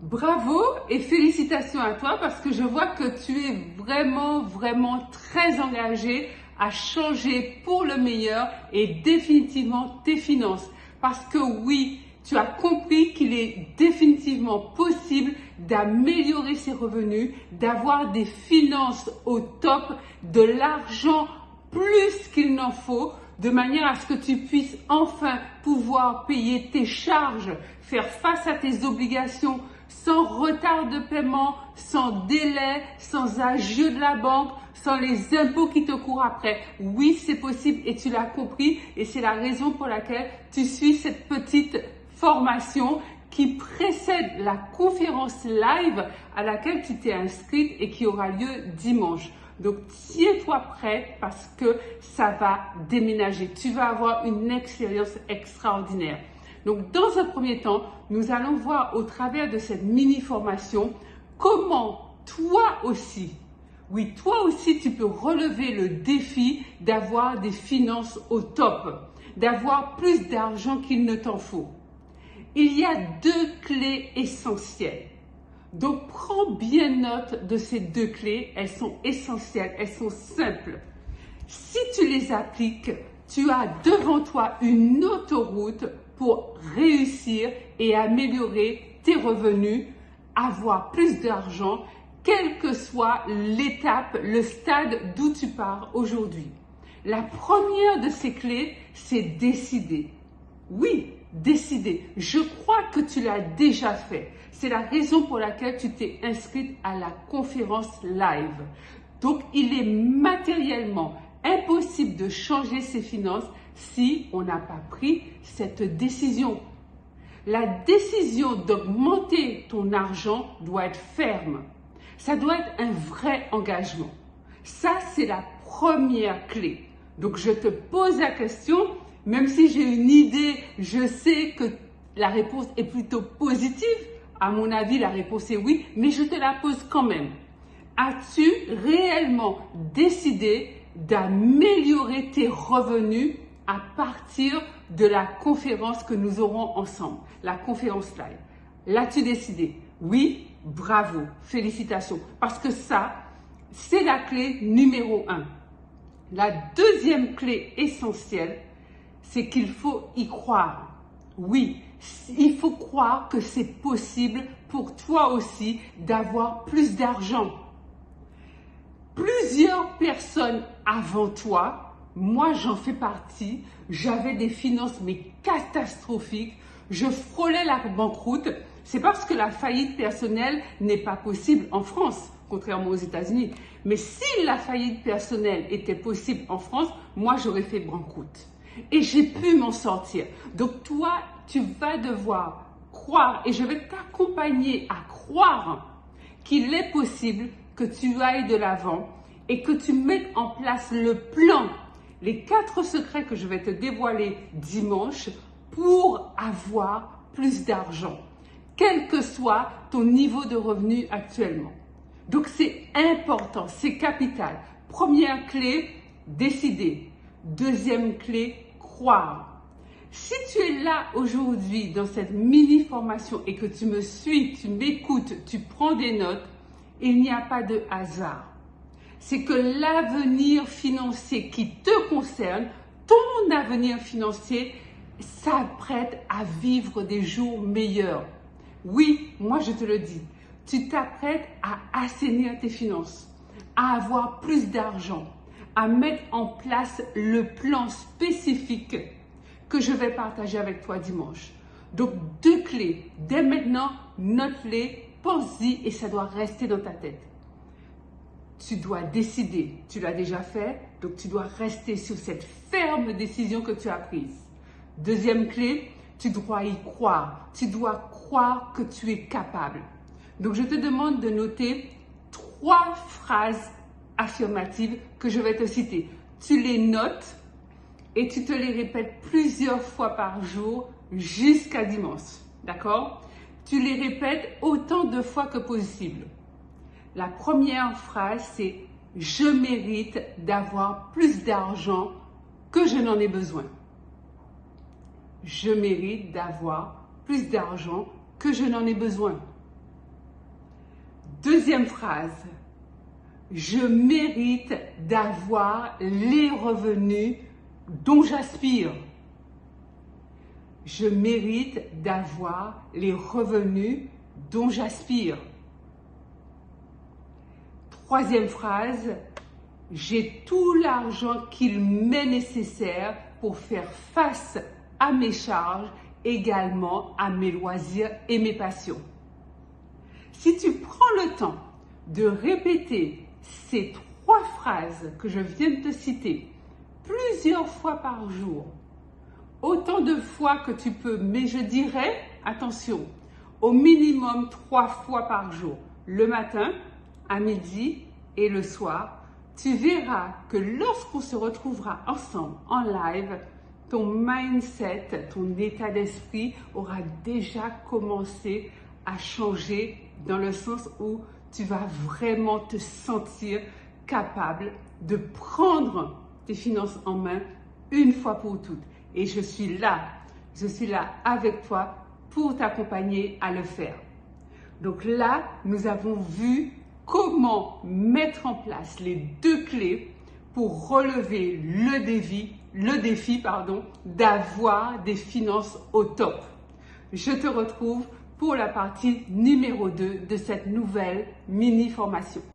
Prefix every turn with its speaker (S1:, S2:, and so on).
S1: Bravo et félicitations à toi parce que je vois que tu es vraiment très engagé à changer pour le meilleur et définitivement tes finances. Parce que oui, tu as compris qu'il est définitivement possible d'améliorer ses revenus, d'avoir des finances au top, de l'argent plus qu'il n'en faut, de manière à ce que tu puisses enfin pouvoir payer tes charges, faire face à tes obligations sans retard de paiement, sans délai, sans agiot de la banque, sans les impôts qui te courent après. Oui, c'est possible et tu l'as compris et c'est la raison pour laquelle tu suis cette petite formation qui précède la conférence live à laquelle tu t'es inscrite et qui aura lieu dimanche. Donc, tiens-toi prêt parce que ça va déménager. Tu vas avoir une expérience extraordinaire. Donc, dans un premier temps, nous allons voir au travers de cette mini-formation comment toi aussi, oui, toi aussi, tu peux relever le défi d'avoir des finances au top, d'avoir plus d'argent qu'il ne t'en faut. Il y a deux clés essentielles. Donc, prends bien note de ces deux clés. Elles sont essentielles, elles sont simples. Si tu les appliques, tu as devant toi une autoroute pour réussir et améliorer tes revenus, avoir plus d'argent, quelle que soit l'étape, le stade d'où tu pars aujourd'hui. La première de ces clés, c'est décider. Oui, décider. Je crois que tu l'as déjà fait. C'est la raison pour laquelle tu t'es inscrite à la conférence live. Donc, il est matériellement impossible de changer ses finances si on n'a pas pris cette décision. La décision d'augmenter ton argent doit être ferme. Ça doit être un vrai engagement. Ça, c'est la première clé. Donc, je te pose la question, même si j'ai une idée, je sais que la réponse est plutôt positive. À mon avis, la réponse est oui, mais je te la pose quand même. As-tu réellement décidé d'améliorer tes revenus à partir de la conférence que nous aurons ensemble, la conférence live? L'as-tu décidé? Oui, bravo, félicitations. Parce que ça, c'est la clé numéro 1. La deuxième clé essentielle, c'est qu'il faut y croire. Oui, il faut croire que c'est possible pour toi aussi d'avoir plus d'argent. Plusieurs personnes avant toi, moi j'en fais partie, j'avais des finances mais catastrophiques, je frôlais la banqueroute. C'est parce que la faillite personnelle n'est pas possible en France, contrairement aux États-Unis. Mais si la faillite personnelle était possible en France, moi j'aurais fait banqueroute. Et j'ai pu m'en sortir. Donc toi, tu vas devoir croire et je vais t'accompagner à croire qu'il est possible que tu ailles de l'avant et que tu mettes en place le plan, les 4 secrets que je vais te dévoiler dimanche pour avoir plus d'argent, quel que soit ton niveau de revenu actuellement. Donc c'est important, c'est capital. Première clé, décider. Deuxième clé, croire. Si tu es là aujourd'hui dans cette mini-formation et que tu me suis, tu m'écoutes, tu prends des notes, il n'y a pas de hasard. C'est que l'avenir financier qui te concerne, ton avenir financier, s'apprête à vivre des jours meilleurs. Oui, moi je te le dis, tu t'apprêtes à assainir tes finances, à avoir plus d'argent, à mettre en place le plan spécifique que je vais partager avec toi dimanche. Donc, 2 clés. Dès maintenant, note-les, pense-y et ça doit rester dans ta tête. Tu dois décider. Tu l'as déjà fait, donc tu dois rester sur cette ferme décision que tu as prise. Deuxième clé, tu dois y croire. Tu dois croire que tu es capable. Donc, je te demande de noter 3 phrases affirmatives que je vais te citer. Tu les notes et tu te les répètes plusieurs fois par jour jusqu'à dimanche. D'accord? Tu les répètes autant de fois que possible. La première phrase, c'est « Je mérite d'avoir plus d'argent que je n'en ai besoin. » Je mérite d'avoir plus d'argent que je n'en ai besoin. Deuxième phrase, je mérite d'avoir les revenus dont j'aspire. Je mérite d'avoir les revenus dont j'aspire. Troisième phrase, j'ai tout l'argent qu'il m'est nécessaire pour faire face à mes charges, également à mes loisirs et mes passions. Si tu prends le temps de répéter ces trois phrases que je viens de te citer plusieurs fois par jour, autant de fois que tu peux, mais je dirais, attention, au minimum 3 fois par jour, le matin, à midi et le soir, tu verras que lorsqu'on se retrouvera ensemble en live, ton mindset, ton état d'esprit aura déjà commencé à changer dans le sens où tu vas vraiment te sentir capable de prendre tes finances en main une fois pour toutes. Et je suis là avec toi pour t'accompagner à le faire. Donc là, nous avons vu comment mettre en place les 2 clés pour relever le défi d'avoir des finances au top. Je te retrouve pour la partie numéro 2 de cette nouvelle mini-formation.